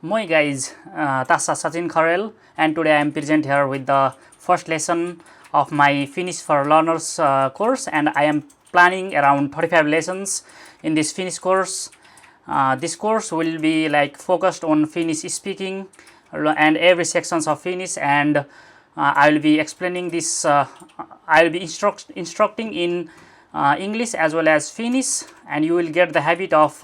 Moi guys, tassa Sachin Kharel, and today I am present here with the first lesson of my Finnish for Learners course, and I am planning around 35 lessons in this Finnish course. This course will be like focused on Finnish speaking and every sections of Finnish, and I will be explaining this. I will be instructing in English as well as Finnish, and you will get the habit of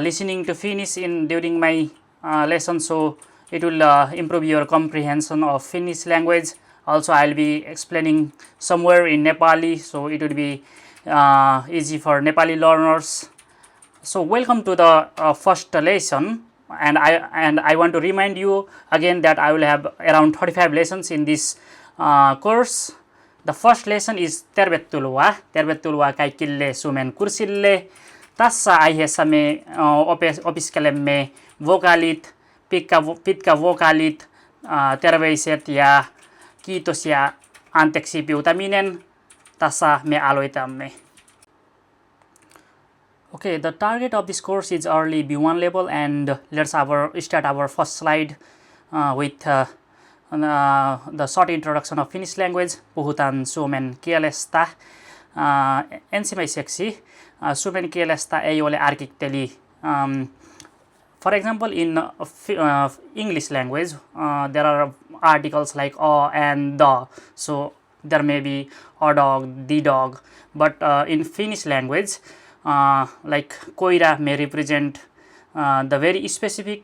listening to Finnish during my lesson, so it will improve your comprehension of Finnish language. Also, I will be explaining somewhere in Nepali, so it will be easy for Nepali learners. So welcome to the first lesson, and I want to remind you again that I will have around 35 lessons in this course. The first lesson is tervetuloa. Tervetuloa kaikille Suomen kurssille. Tässä aiheessa me opiskelemme vokaalit, pitkä vokaalit, terveiset ja kiitos ja anteeksi pyytäminen. Tässä me aloitamme. Okay, the target of this course is early B1 level, and let's start our first slide with the short introduction of Finnish language. Puhutaan suomen kielestä. Ensimmäiseksi suomen kielestä ei ole artikkeli. For example, in English language, there are articles like a and the. So there may be a dog, the dog. But in Finnish language, like koira may represent the very specific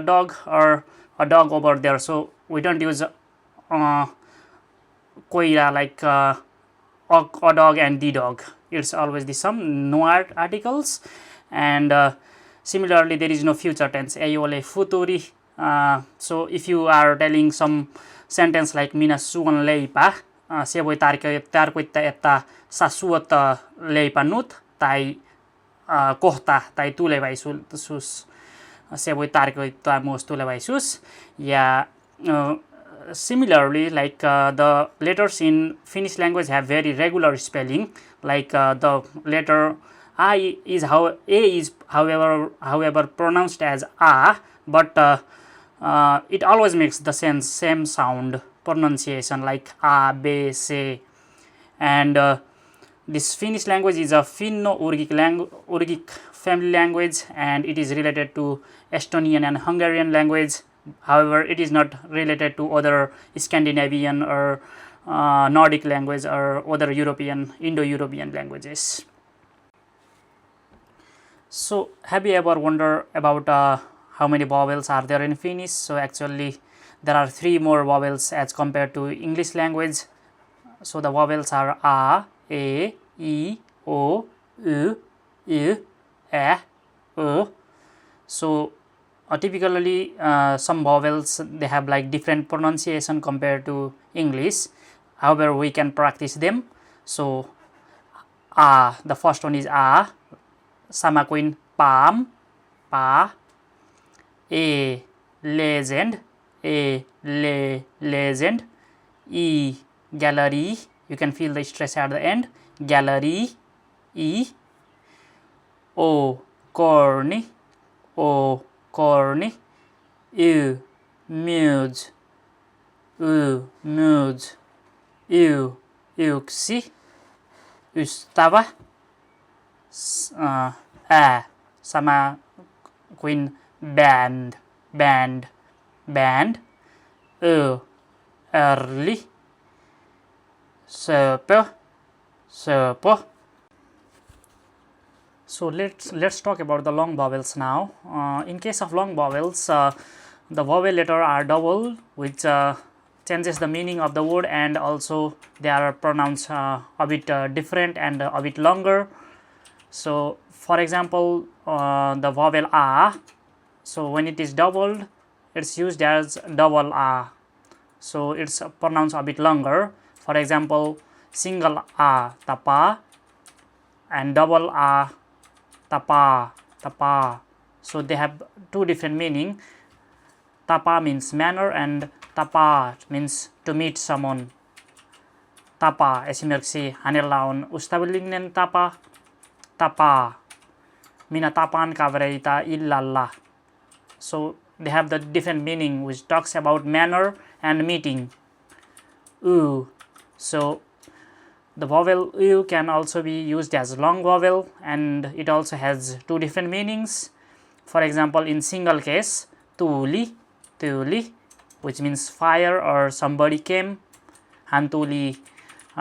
dog or a dog over there. So we don't use koira like a dog and the dog. It's always the same, no articles. And similarly, there is no future tense. Ei ole futuri. So if you are telling some sentence like minä syön leipää, se voi tarkoittaa, että sä syöt leipää nyt tai kohta tai tulevaisuus. Se voi tarkoittaa myös tulevaisuus. Ja similarly, like the letters in Finnish language have very regular spelling. Like the letter I is however pronounced as a, but it always makes the same sound pronunciation like a, b, c. And this Finnish language is a Finno-Ugric family language, and it is related to Estonian and Hungarian language. However, it is not related to other Scandinavian or Nordic language or other Indo-European languages. So have you ever wondered about how many vowels are there in Finnish? So actually there are 3 more vowels as compared to English language. So the vowels are a, e, o, u, e, o. So typically some vowels, they have like different pronunciation compared to English. However, we can practice them. So the first one is a, sama kuin palm, pa, a, legend, legend, e, gallery, you can feel the stress at the end, gallery, e, o, corny, u, muse, yksi, ystävä, sama kuin band, early, söpö. So let's talk about the long vowels now. In case of long vowels, the vowel letter are double, which changes the meaning of the word, and also they are pronounced a bit different and a bit longer. So for example, the vowel a, so when it is doubled, it's used as double a, so it's pronounced a bit longer. For example, single a, tapa, and double a, tapa. So they have 2 different meaning. Tapa means manner, and tapa means to meet someone. Tapa, esimerkiksi hänellä on ystävällinen tapa. Minä tapaan kavereita illalla. So they have the different meaning which talks about manner and meeting. U. So the vowel U can also be used as long vowel, and it also has two different meanings. For example, in single case, tuli, which means fire or somebody came. Hantuli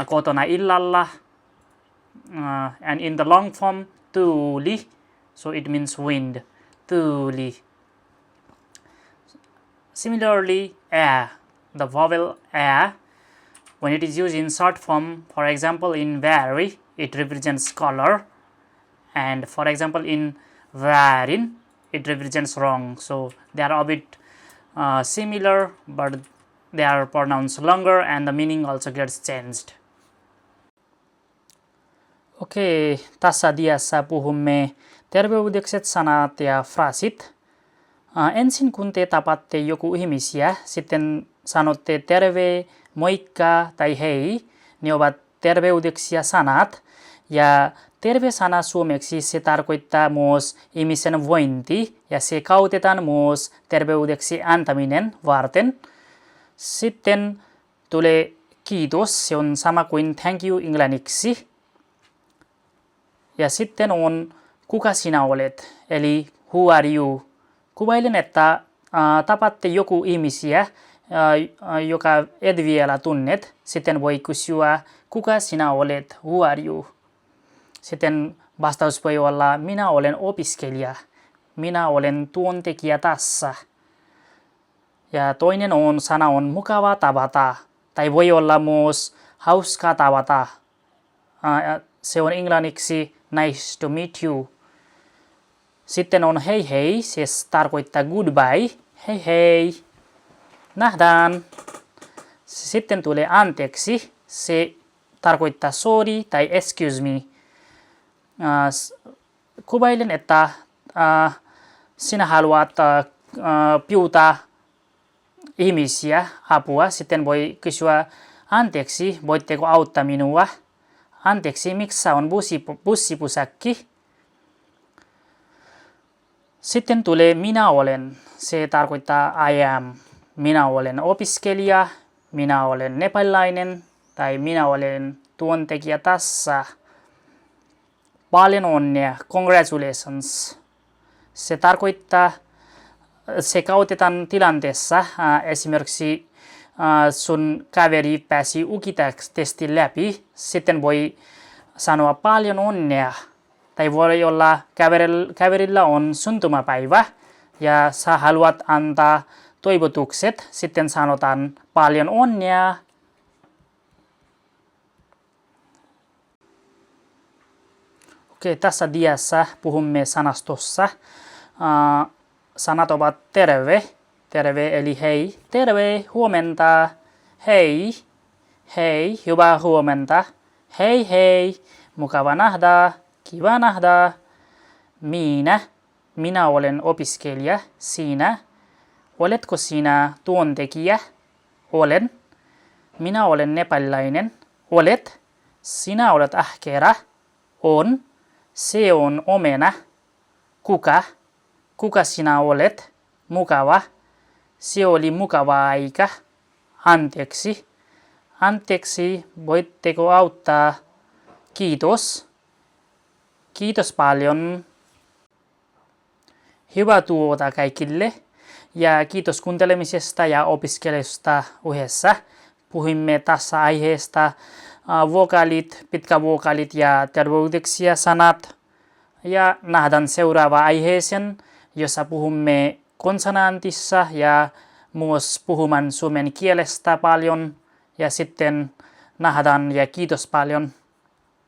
kotona illalla. And in the long form, tuli, so it means wind. Tuli. Similarly, a, the vowel a, when it is used in short form, for example in very, it represents color, and for example in varin, it represents wrong. So they are a bit similar, but they are pronounced longer and the meaning also gets changed. Okei, tässä diassa puhumme terveydekset, sanat ja fraasit. Ensin kun te tapatte joku ihmisiä, sitten sanotte terve, moikka tai hei, ne ovat terveydeksiä sanat. Ja terve-sana suomeksi se tarkoittaa myös ihmisen vointi ja se käytetään myös terveydeksi antaminen varten. Sitten tulee kiitos, se on sama kuin thank you englanniksi. Ja sitten on kuka sinä olet, eli who are you. Kuvailen, että tapatte joku ihmisiä, joka et vielä tunnet. Sitten voi kysyä, kuka sinä olet, who are you. Sitten vastaus voi olla, minä olen opiskelija, minä olen työntekijä tässä. Ja toinen sana on mukava tavata, tai voi olla myös hauska tavata. Se on englanniksi nice to meet you. Sitten on hei hei, se tarkoittaa goodbye, hei hei, nähdään. Sitten tulee anteeksi, se tarkoittaa sorry tai excuse me. Kuvailen, että sinä haluat pyytää ihmisiä apua, sitten voi kysyä anteeksi, voitteko auttaa minua? Anteeksi, missä on bussipysäkki? Sitten tulee minä olen, se tarkoittaa I am. Minä olen opiskelija, minä olen nepalilainen tai minä olen työntekijä tässä. Paljon onnea, congratulations. Se tarkoittaa, se käytetään tilanteessa, esimerkiksi sun kaveri pääsi UKI-testin läpi, sitten voi sanoa paljon onnea. Tai voi olla kaverilla on syntymäpäivä ja sä haluat antaa toivotukset, sitten sanotaan paljon onnea. Okei, tässä diassa puhumme sanastossa. Sanat ovat terve eli hei, terve, huomenta, hei, hei, hyvää huomenta, hei hei, mukava nähdä, kiva nähdä, minä olen opiskelija, sinä, oletko sinä työntekijä, olen, minä olen nepalilainen, olet, sinä olet ahkera, on, se on omena, kuka sinä olet, mukava, se oli mukava aika, anteeksi, voitteko auttaa, kiitos paljon, hyvää työtä kaikille ja kiitos kuuntelemisesta ja opiskelusta yhdessä. Puhuimme tässä aiheesta vokaalit, pitkävokaalit ja terveydeksiä sanat. Ja nähdään seuraava aiheeseen, jossa puhumme konsonantissa ja myös puhumaan suomen kielestä paljon. Ja sitten nähdään ja kiitos paljon.